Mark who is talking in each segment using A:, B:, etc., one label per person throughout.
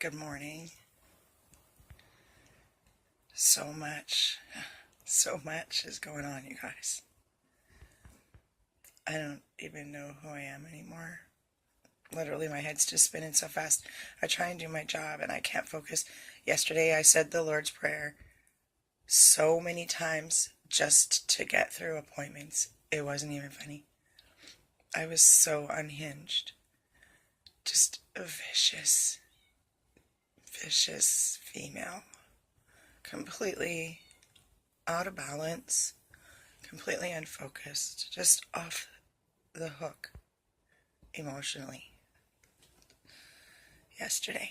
A: Good morning. So much is going on, you guys. I don't even know who I am anymore. Literally, my head's just spinning so fast. I try and do my job and I can't focus. Yesterday, I said the Lord's Prayer so many times just to get through appointments. It wasn't even funny. I was so unhinged. Just a vicious female. Completely out of balance, completely unfocused, just off the hook emotionally yesterday.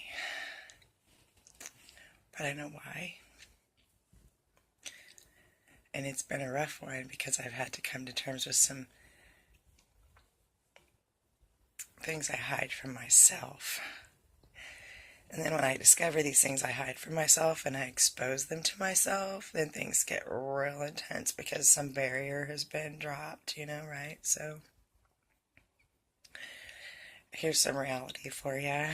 A: But I know why. And it's been a rough one because I've had to come to terms with some things I hide from myself. And then when I discover these things I hide from myself and I expose them to myself, then things get real intense because some barrier has been dropped, right? So here's some reality for you.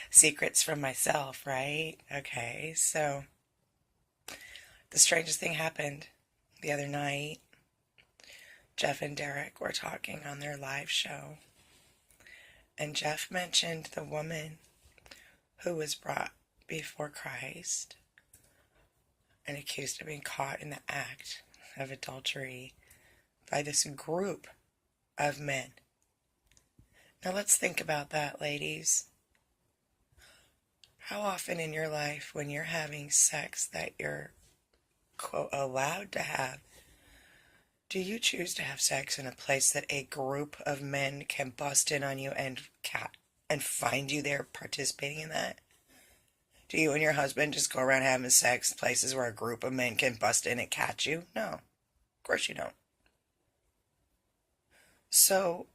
A: Secrets from myself, right? Okay, so the strangest thing happened the other night. Jeff and Derek were talking on their live show, and Jeff mentioned the woman who was brought before Christ and accused of being caught in the act of adultery by this group of men. Now let's think about that, ladies. How often in your life when you're having sex that you're, quote, allowed to have, do you choose to have sex in a place that a group of men can bust in on you and find you there participating in that? Do you and your husband just go around having sex in places where a group of men can bust in and catch you? No, of course you don't. So,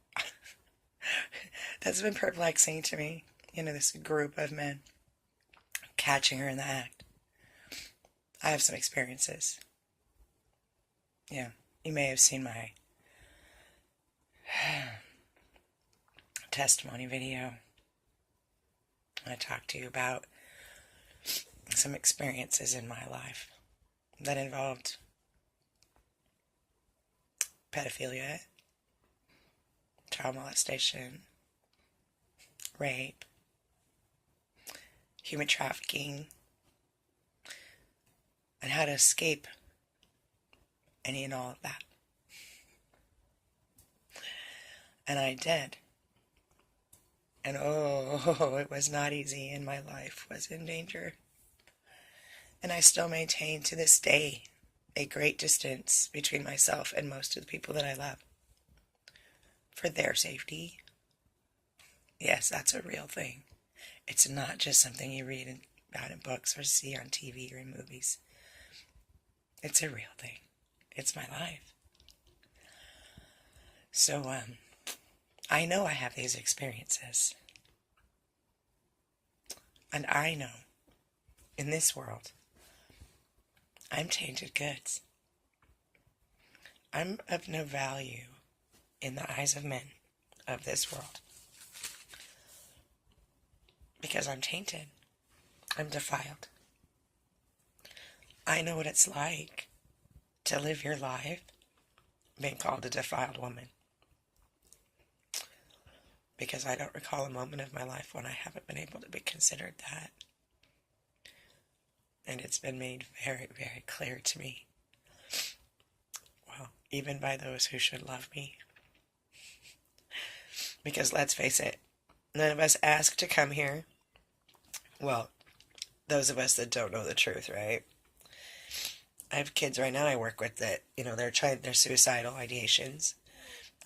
A: that's been perplexing to me, this group of men catching her in the act. I have some experiences. Yeah, you may have seen my testimony video. I talked to you about some experiences in my life that involved pedophilia, child molestation, rape, human trafficking, and how to escape any and all of that. And I did. And it was not easy, and my life was in danger. And I still maintain to this day a great distance between myself and most of the people that I love for their safety. Yes, that's a real thing. It's not just something you read about in books or see on TV or in movies. It's a real thing. It's my life. So, I know I have these experiences. And I know, in this world, I'm tainted goods. I'm of no value in the eyes of men of this world. Because I'm tainted. I'm defiled. I know what it's like to live your life being called a defiled woman. Because I don't recall a moment of my life when I haven't been able to be considered that. And it's been made very, very clear to me. Well, even by those who should love me. Because let's face it, none of us asked to come here. Well, those of us that don't know the truth, right? I have kids right now I work with that, they're suicidal ideations.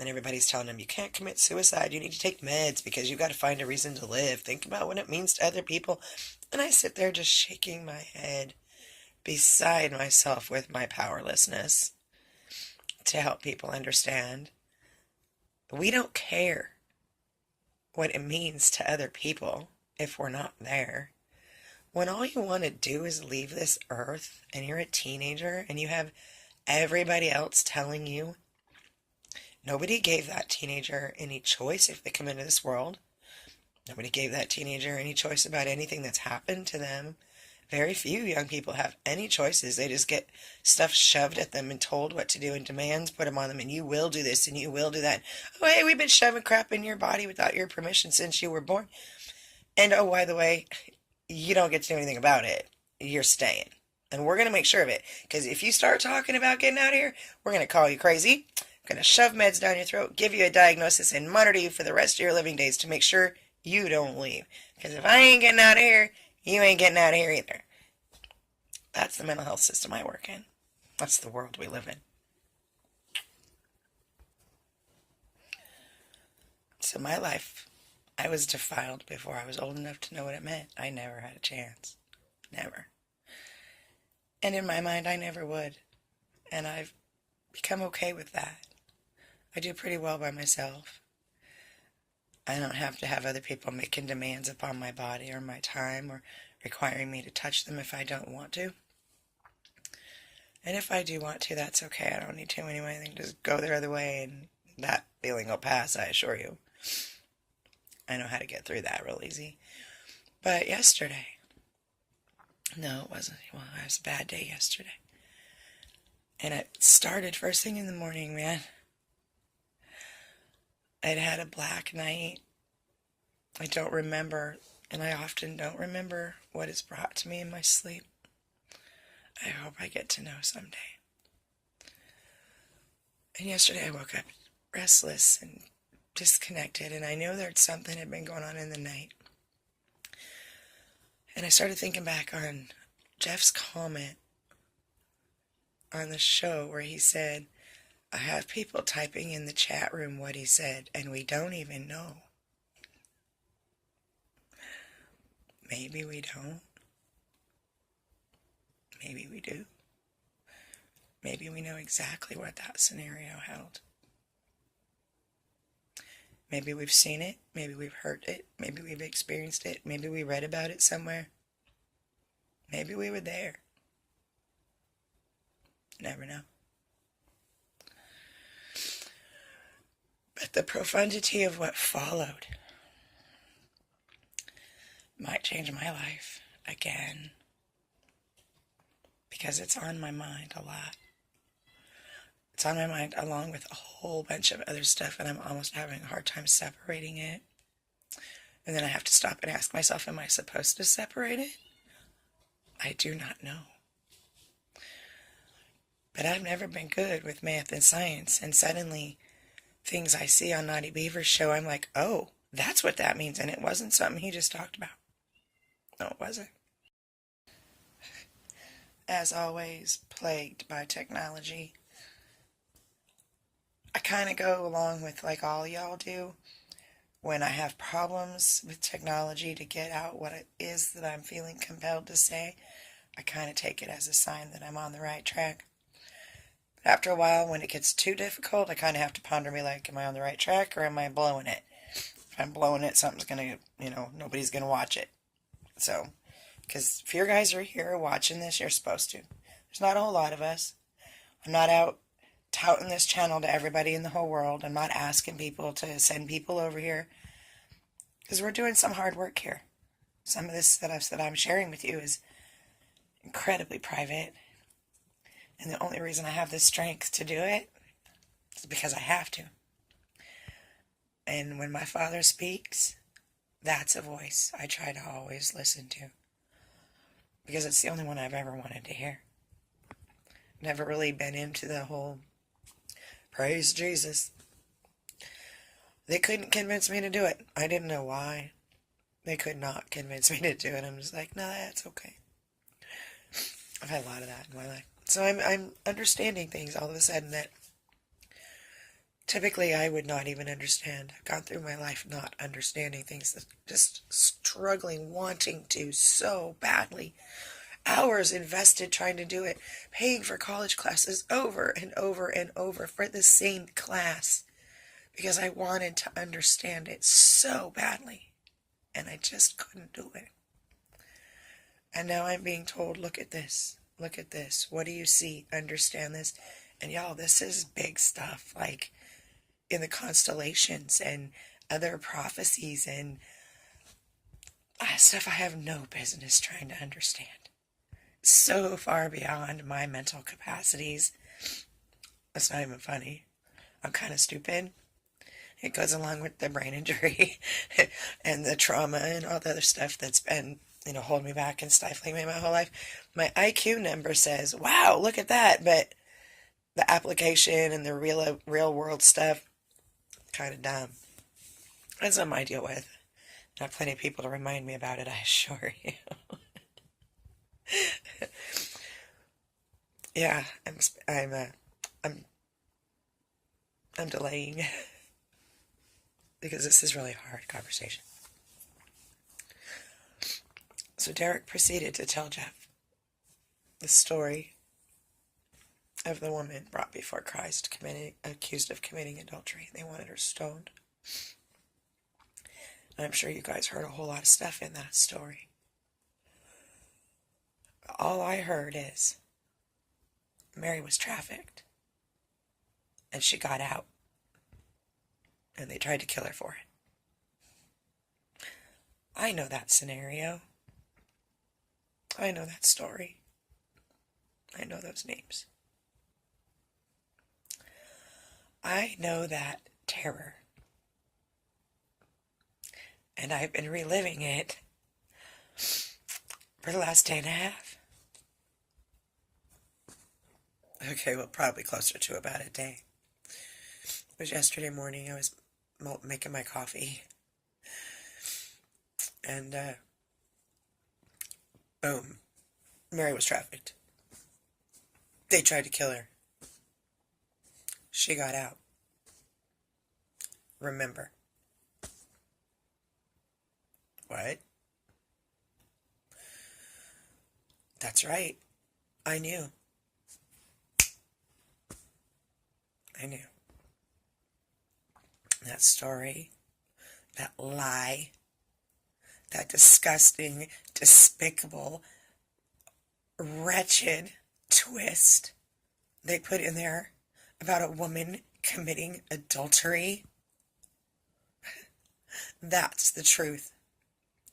A: And everybody's telling them, you can't commit suicide, you need to take meds because you've got to find a reason to live. Think about what it means to other people. And I sit there just shaking my head beside myself with my powerlessness to help people understand. We don't care what it means to other people if we're not there. When all you want to do is leave this earth and you're a teenager and you have everybody else telling you nobody gave that teenager any choice if they come into this world. Nobody gave that teenager any choice about anything that's happened to them. Very few young people have any choices. They just get stuff shoved at them and told what to do and demands put them on them, and you will do this and you will do that. Oh, hey, we've been shoving crap in your body without your permission since you were born. And oh, by the way, you don't get to do anything about it. You're staying. And we're going to make sure of it. Because if you start talking about getting out of here, we're going to call you crazy. We're going to shove meds down your throat, give you a diagnosis, and monitor you for the rest of your living days to make sure you don't leave. Because if I ain't getting out of here, you ain't getting out of here either. That's the mental health system I work in. That's the world we live in. So my life, I was defiled before I was old enough to know what it meant. I never had a chance. Never. And in my mind, I never would. And I've become okay with that. I do pretty well by myself. I don't have to have other people making demands upon my body or my time or requiring me to touch them if I don't want to. And if I do want to, that's okay. I don't need to anyway. I can just go the other way and that feeling will pass, I assure you. I know how to get through that real easy. But yesterday, no, it wasn't. Well, it was a bad day yesterday. And it started first thing in the morning, man. I'd had a black night. I don't remember, and I often don't remember what is brought to me in my sleep. I hope I get to know someday. And yesterday I woke up restless and disconnected, and I knew that something had been going on in the night. And I started thinking back on Jeff's comment on the show where he said, I have people typing in the chat room what he said, and we don't even know. Maybe we don't. Maybe we do. Maybe we know exactly what that scenario held. Maybe we've seen it. Maybe we've heard it. Maybe we've experienced it. Maybe we read about it somewhere. Maybe we were there. Never know. But the profundity of what followed might change my life again, because it's on my mind a lot. It's on my mind along with a whole bunch of other stuff, and I'm almost having a hard time separating it. And then I have to stop and ask myself, am I supposed to separate it? I do not know. But I've never been good with math and science, and suddenly things I see on Naughty Beaver's show, I'm like, oh, that's what that means, and it wasn't something he just talked about. No, it wasn't. As always, plagued by technology. I kind of go along with like all y'all do. When I have problems with technology to get out what it is that I'm feeling compelled to say, I kind of take it as a sign that I'm on the right track. But after a while, when it gets too difficult, I kind of have to ponder me like, am I on the right track or am I blowing it? If I'm blowing it, something's going to, nobody's going to watch it. So, because if your guys are here watching this, you're supposed to. There's not a whole lot of us. I'm not out touting this channel to everybody in the whole world. I'm not asking people to send people over here, because we're doing some hard work here. Some of this that I'm sharing with you is incredibly private, and the only reason I have the strength to do it is because I have to. And when my Father speaks, that's a voice I try to always listen to, because it's the only one I've ever wanted to hear. Never really been into the whole praise Jesus. They couldn't convince me to do it. I didn't know why. They could not convince me to do it. I'm just like, no, that's okay. I've had a lot of that in my life. So I'm understanding things all of a sudden that typically I would not even understand. I've gone through my life not understanding things, just struggling, wanting to so badly. Hours invested trying to do it, paying for college classes over and over and over for the same class, because I wanted to understand it so badly, and I just couldn't do it. And now I'm being told, look at this, what do you see, understand this. And y'all, this is big stuff, like in the constellations and other prophecies and Stuff I have no business trying to understand. So far beyond my mental capacities. It's not even funny. I'm kind of stupid. It goes along with the brain injury and the trauma and all the other stuff that's been, holding me back and stifling me my whole life. My IQ number says, wow, look at that. But the application and the real world stuff, kind of dumb. That's something I deal with. I have plenty of people to remind me about it, I assure you. Yeah, I'm delaying because this is really a hard conversation. So Derek proceeded to tell Jeff the story of the woman brought before Christ, accused of committing adultery. They wanted her stoned. And I'm sure you guys heard a whole lot of stuff in that story. All I heard is Mary was trafficked, and she got out, and they tried to kill her for it. I know that scenario. I know that story. I know those names. I know that terror. And I've been reliving it for the last day and a half. Okay, well, probably closer to about a day. It was yesterday morning. I was making my coffee. And, boom. Mary was trafficked. They tried to kill her. She got out. Remember. What? That's right. I knew. That story, that lie, that disgusting, despicable, wretched twist they put in there about a woman committing adultery. That's the truth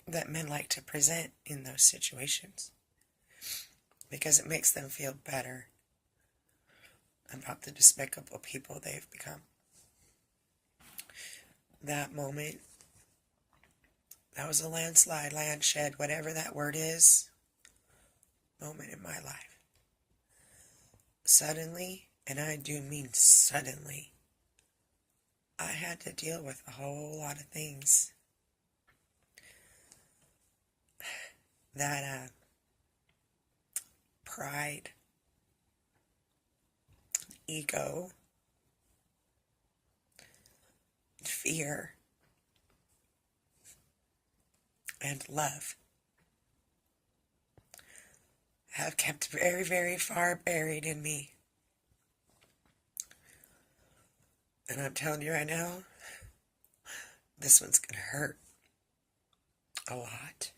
A: that men like to present in those situations, because it makes them feel better about the despicable people they've become. That moment, that was a landslide, landshed, whatever that word is, moment in my life. Suddenly, and I do mean suddenly, I had to deal with a whole lot of things that pride, ego, fear, and love have kept very, very far buried in me. And I'm telling you right now, this one's going to hurt a lot.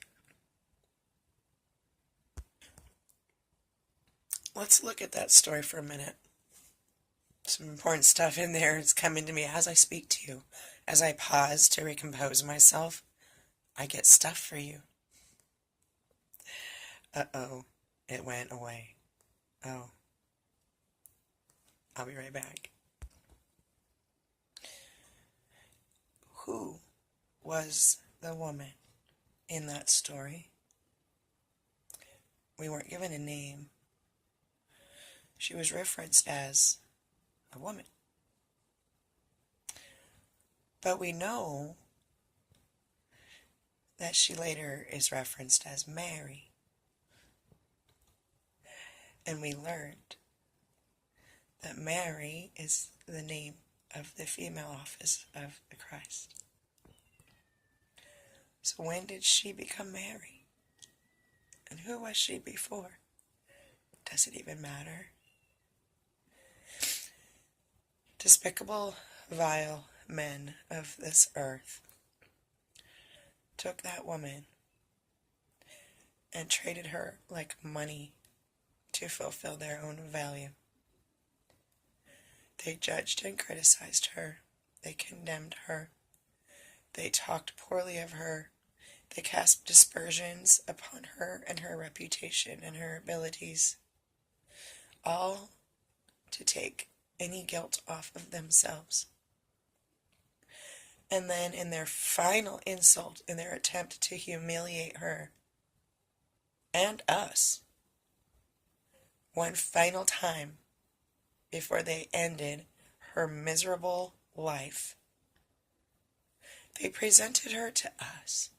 A: Let's look at that story for a minute. Some important stuff in there is coming to me as I speak to you. As I pause to recompose myself, I get stuff for you. Uh-oh, it went away. Oh. I'll be right back. Who was the woman in that story? We weren't given a name. She was referenced as a woman. But we know that she later is referenced as Mary. And we learned that Mary is the name of the female office of the Christ. So when did she become Mary? And who was she before? Does it even matter? Despicable, vile men of this earth took that woman and traded her like money to fulfill their own value. They judged and criticized her. They condemned her. They talked poorly of her They cast dispersions upon her and her reputation and her abilities, all to take any guilt off of themselves. And then in their final insult, in their attempt to humiliate her and us, one final time before they ended her miserable life, they presented her to us.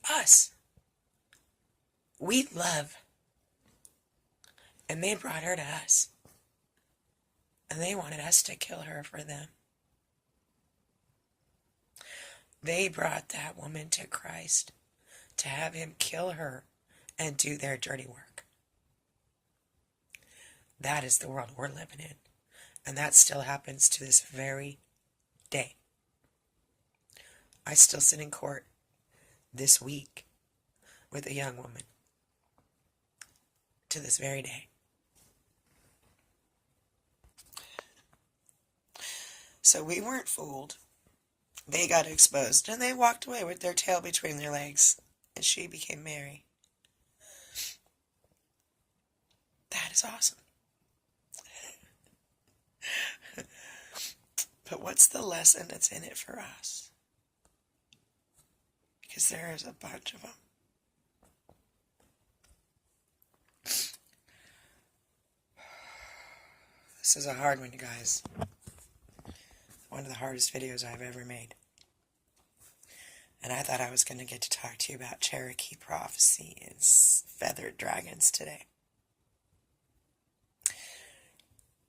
A: Us. We love. And they brought her to us. And they wanted us to kill her for them. They brought that woman to Christ to have him kill her and do their dirty work. That is the world we're living in. And that still happens to this very day. I still sit in court this week with a young woman to this very day. So we weren't fooled. They got exposed and they walked away with their tail between their legs, and she became Mary. That is awesome. But what's the lesson that's in it for us? Because there is a bunch of them. This is a hard one, you guys. One of the hardest videos I've ever made. And I thought I was going to get to talk to you about Cherokee prophecy and feathered dragons today.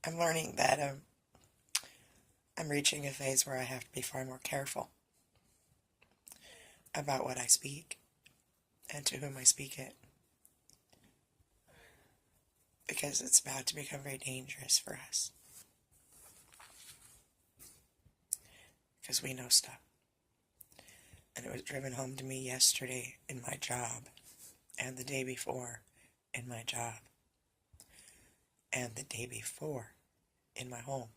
A: I'm learning that I'm reaching a phase where I have to be far more careful about what I speak and to whom I speak it. Because it's about to become very dangerous for us. Because we know stuff. And it was driven home to me yesterday in my job, and the day before in my job, and the day before in my home.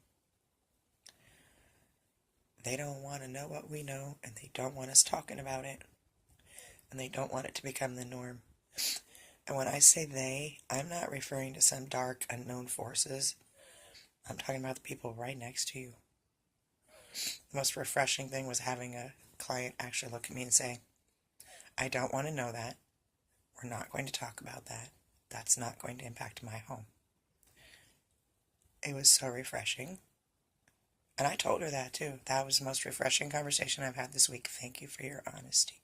A: They don't want to know what we know, and they don't want us talking about it, and they don't want it to become the norm. And when I say they, I'm not referring to some dark, unknown forces. I'm talking about the people right next to you. The most refreshing thing was having a client actually look at me and say, I don't want to know that. We're not going to talk about that. That's not going to impact my home. It was so refreshing. And I told her that too. That was the most refreshing conversation I've had this week. Thank you for your honesty.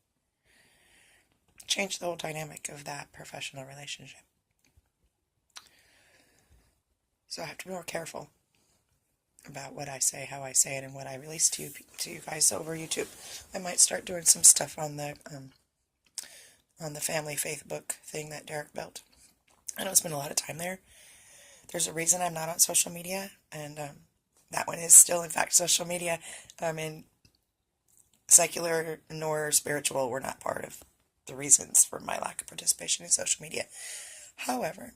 A: Changed the whole dynamic of that professional relationship. So I have to be more careful about what I say, how I say it, and what I release to you guys over YouTube. I might start doing some stuff on the family faith book thing that Derek built. I don't spend a lot of time there. There's a reason I'm not on social media, and that one is still, in fact, social media. In secular nor spiritual were not part of the reasons for my lack of participation in social media. However,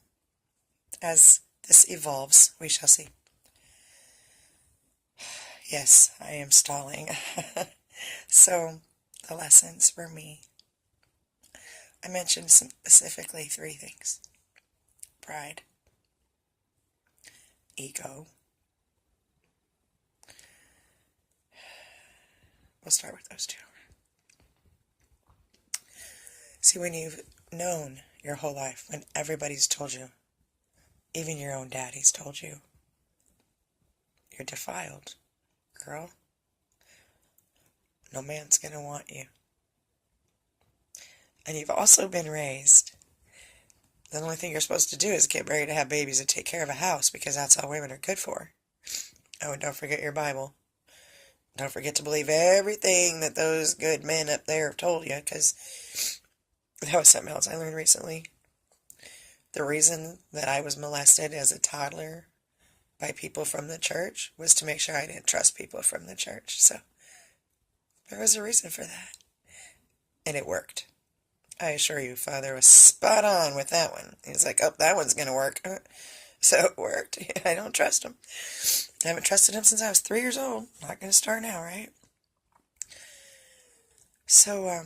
A: as this evolves, we shall see. Yes, I am stalling. So, the lessons for me. I mentioned specifically 3 things. Pride. Ego. We'll start with those 2. See, when you've known your whole life, when everybody's told you, even your own daddy's told you, you're defiled, girl, no man's gonna want you. And you've also been raised, the only thing you're supposed to do is get married to have babies and take care of a house, because that's all women are good for. Oh, and don't forget your Bible. Don't forget to believe everything that those good men up there have told you, because that was something else I learned recently. The reason that I was molested as a toddler by people from the church was to make sure I didn't trust people from the church. So there was a reason for that. And it worked. I assure you, Father was spot on with that one. He's like, oh, that one's going to work. So it worked. I don't trust him. I haven't trusted him since I was 3 years old. Not going to start now, right? So,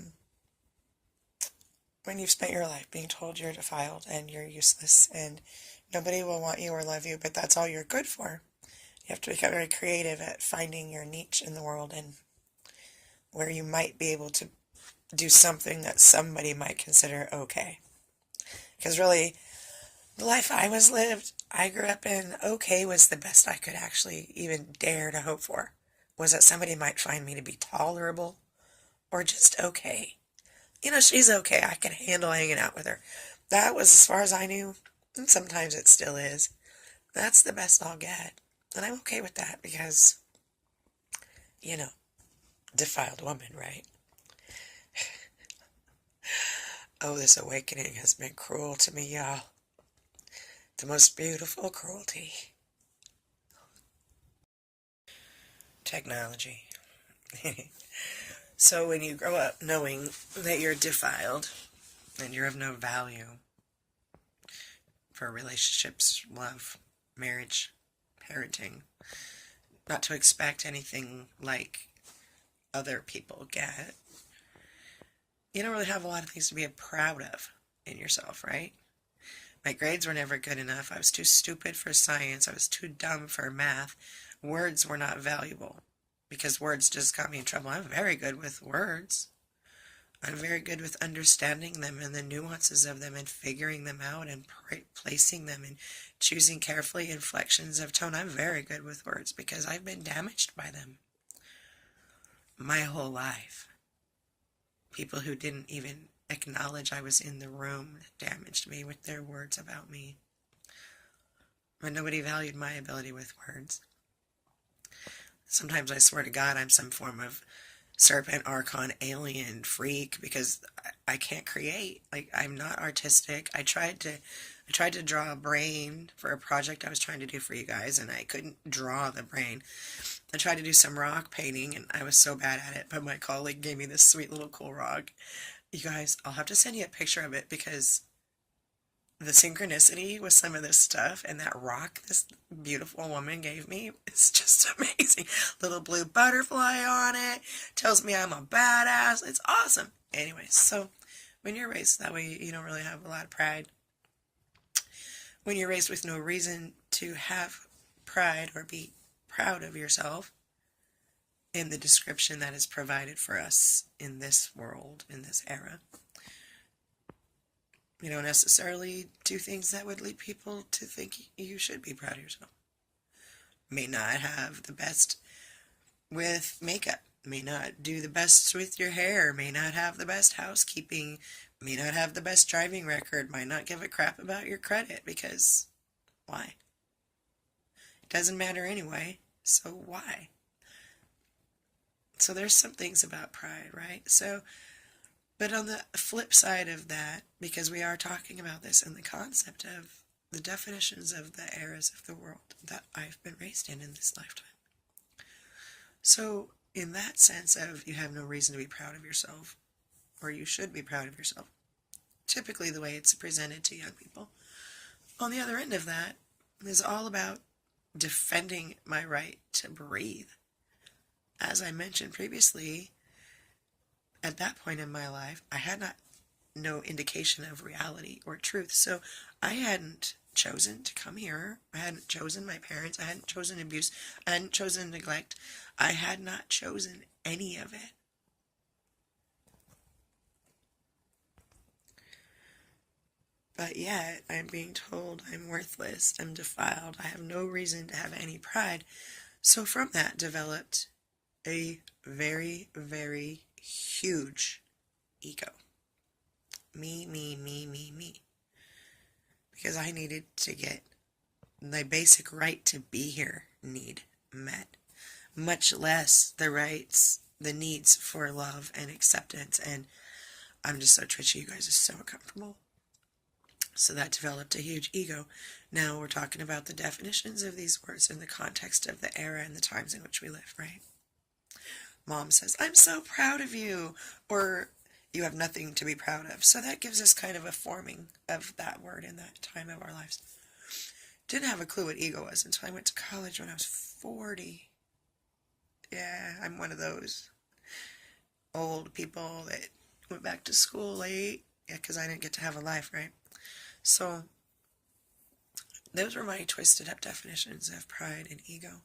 A: when you've spent your life being told you're defiled and you're useless and nobody will want you or love you, but that's all you're good for, you have to become very creative at finding your niche in the world and where you might be able to do something that somebody might consider okay. Because really, the life I was lived, I grew up in, okay was the best I could actually even dare to hope for. Was that somebody might find me to be tolerable or just okay. You know, she's okay. I can handle hanging out with her. That was as far as I knew, and sometimes it still is. That's the best I'll get. And I'm okay with that because, you know, defiled woman, right? Oh, this awakening has been cruel to me, y'all. The most beautiful cruelty. Technology. So when you grow up knowing that you're defiled and you're of no value for relationships, love, marriage, parenting, not to expect anything like other people get, you don't really have a lot of things to be proud of in yourself, right? My grades were never good enough. I was too stupid for science. I was too dumb for math. Words were not valuable because words just got me in trouble. I'm very good with words. I'm very good with understanding them and the nuances of them and figuring them out and placing them and choosing carefully inflections of tone. I'm very good with words because I've been damaged by them my whole life. People who didn't even acknowledge I was in the room damaged me with their words about me. But nobody valued my ability with words. Sometimes I swear to God I'm some form of serpent, archon, alien, freak because I can't create. Like, I'm not artistic. I tried to draw a brain for a project I was trying to do for you guys, and I couldn't draw the brain. I tried to do some rock painting, and I was so bad at it, but my colleague gave me this sweet little cool rock. You guys, I'll have to send you a picture of it because the synchronicity with some of this stuff and that rock this beautiful woman gave me is just amazing. Little blue butterfly on it. Tells me I'm a badass. It's awesome. Anyways, so when you're raised that way, you don't really have a lot of pride. When you're raised with no reason to have pride or be proud of yourself in the description that is provided for us in this world, in this era, you don't necessarily do things that would lead people to think you should be proud of yourself. May not have the best with makeup, may not do the best with your hair, may not have the best housekeeping, may not have the best driving record, might not give a crap about your credit because why? It doesn't matter anyway, so why? So there's some things about pride, right? But on the flip side of that, because we are talking about this in the concept of the definitions of the eras of the world that I've been raised in this lifetime. So in that sense of you have no reason to be proud of yourself, or you should be proud of yourself, typically the way it's presented to young people. On the other end of that is all about defending my right to breathe. As I mentioned previously, at that point in my life, I had no indication of reality or truth. So I hadn't chosen to come here. I hadn't chosen my parents. I hadn't chosen abuse. I hadn't chosen neglect. I had not chosen any of it. But yet, I'm being told I'm worthless, I'm defiled, I have no reason to have any pride. So from that developed a very, very huge ego. Me. Because I needed to get my basic right to be here need met. Much less the rights, the needs for love and acceptance. And I'm just so twitchy, you guys are so uncomfortable. So that developed a huge ego. Now we're talking about the definitions of these words in the context of the era and the times in which we live, right? Mom says, I'm so proud of you, or you have nothing to be proud of. So that gives us kind of a forming of that word in that time of our lives. Didn't have a clue what ego was until I went to college when I was 40. Yeah, I'm one of those. old people that went back to school late. Yeah, because I didn't get to have a life, right? So those were my twisted up definitions of pride and ego.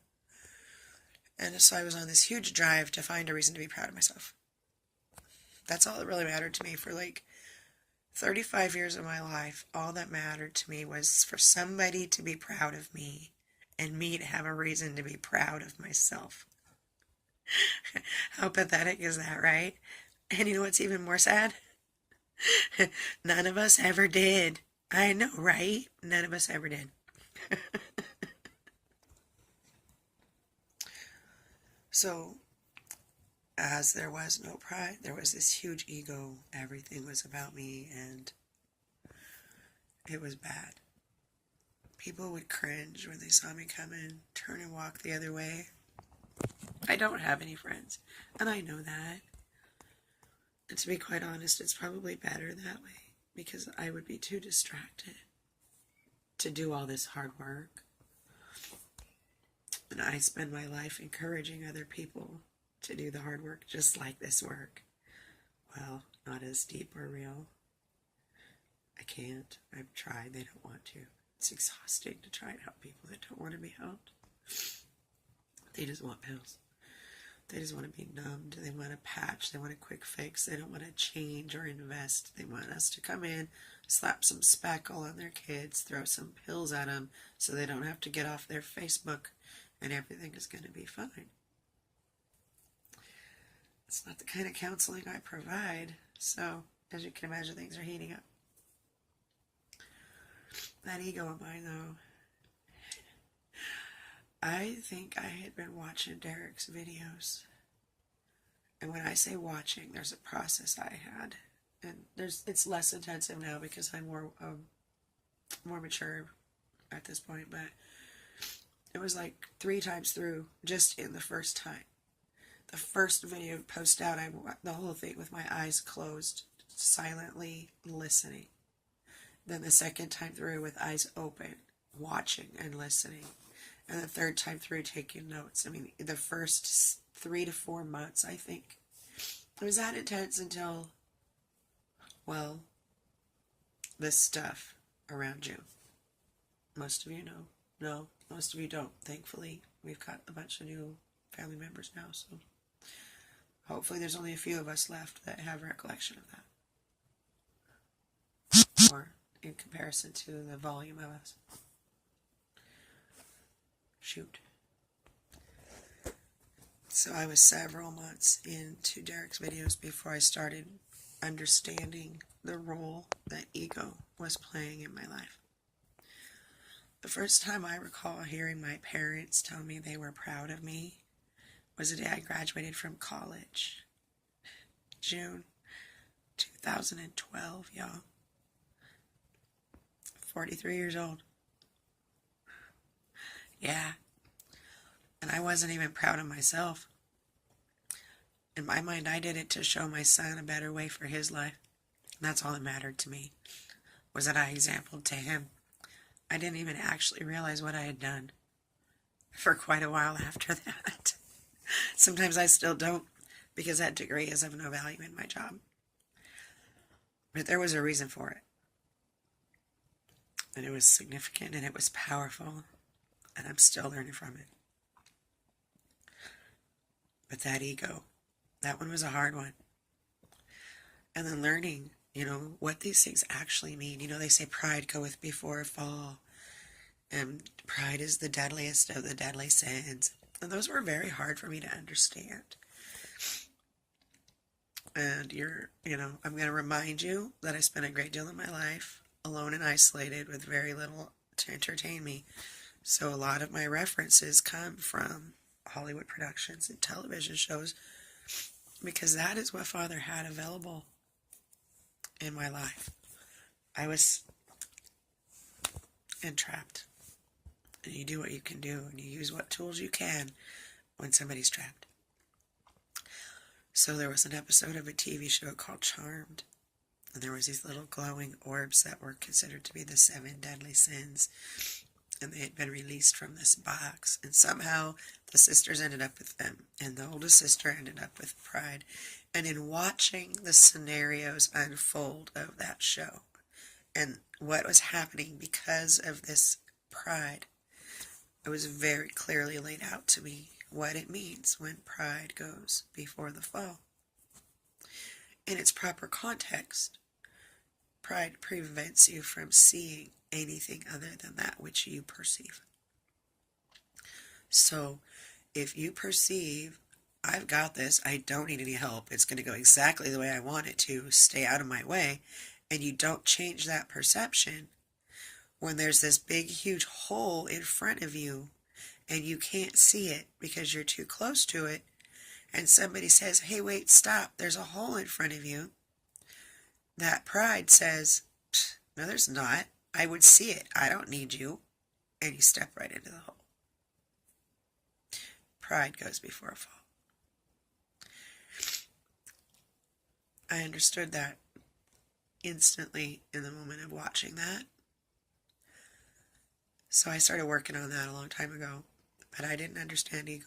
A: And so I was on this huge drive to find a reason to be proud of myself. That's all that really mattered to me for like 35 years of my life. All that mattered to me was for somebody to be proud of me and me to have a reason to be proud of myself. How pathetic is that, right? And you know what's even more sad? None of us ever did. I know, right? None of us ever did. So, as there was no pride, there was this huge ego. Everything was about me, and it was bad. People would cringe when they saw me come in, turn and walk the other way. I don't have any friends, and I know that. And to be quite honest, it's probably better that way, because I would be too distracted to do all this hard work. And I spend my life encouraging other people to do the hard work just like this work. Well, not as deep or real. I can't. I've tried. They don't want to. It's exhausting to try to help people that don't want to be helped. They just want pills. They just want to be numbed. They want a patch. They want a quick fix. They don't want to change or invest. They want us to come in, slap some spackle on their kids, throw some pills at them so they don't have to get off their Facebook and everything is going to be fine. It's not the kind of counseling I provide. So, as you can imagine, things are heating up. That ego of mine, though. I think I had been watching Derek's videos. And when I say watching, there's a process I had. And it's less intensive now because I'm more mature at this point. But it was like 3 times through just in the first time. The first video post out, I the whole thing with my eyes closed, silently listening. Then the second time through with eyes open, watching and listening. And the third time through taking notes. I mean, the first 3 to 4 months, I think. It was that intense until, well, this stuff around June. Most of you know. No, most of you don't. Thankfully, we've got a bunch of new family members now, so hopefully there's only a few of us left that have recollection of that. Or in comparison to the volume of us. Shoot. So I was several months into Derek's videos before I started understanding the role that ego was playing in my life. The first time I recall hearing my parents tell me they were proud of me was the day I graduated from college. June 2012, y'all. 43 years old. Yeah. And I wasn't even proud of myself. In my mind, I did it to show my son a better way for his life. And that's all that mattered to me, was that I exampled to him. I didn't even actually realize what I had done for quite a while after that. Sometimes I still don't, because that degree is of no value in my job. But there was a reason for it. And it was significant and it was powerful. And I'm still learning from it. But that ego, that one was a hard one. And then learning, what these things actually mean. They say pride goeth before a fall. And pride is the deadliest of the deadly sins. And those were very hard for me to understand. And I'm going to remind you that I spent a great deal of my life alone and isolated with very little to entertain me. So a lot of my references come from Hollywood productions and television shows, because that is what Father had available in my life. I was entrapped. And you do what you can do, and you use what tools you can when somebody's trapped. So there was an episode of a TV show called Charmed, and there was these little glowing orbs that were considered to be the 7 deadly sins, and they had been released from this box, and somehow the sisters ended up with them, and the oldest sister ended up with pride, And in watching the scenarios unfold of that show and what was happening because of this pride, it was very clearly laid out to me what it means when pride goes before the fall. In its proper context, pride prevents you from seeing anything other than that which you perceive. So, if you perceive, I've got this, I don't need any help, it's going to go exactly the way I want it to, stay out of my way, and you don't change that perception, when there's this big, huge hole in front of you, and you can't see it because you're too close to it, and somebody says, hey, wait, stop, there's a hole in front of you, that pride says, no, there's not, I would see it, I don't need you, and you step right into the hole. Pride goes before a fall. I understood that instantly in the moment of watching that. So I started working on that a long time ago, but I didn't understand ego.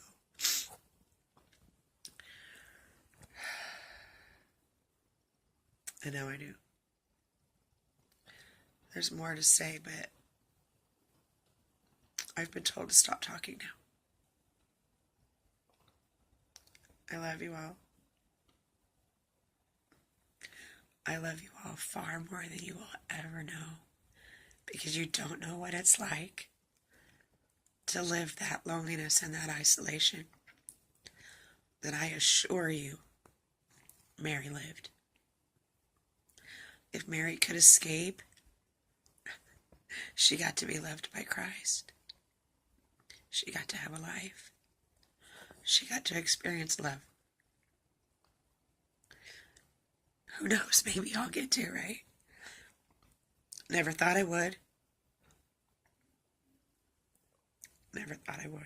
A: And now I do. There's more to say, but I've been told to stop talking now. I love you all. I love you all far more than you will ever know, because you don't know what it's like to live that loneliness and that isolation that I assure you Mary lived. If Mary could escape, she got to be loved by Christ. She got to have a life. She got to experience love. Who knows, maybe I'll get to, right? Never thought I would. Never thought I would.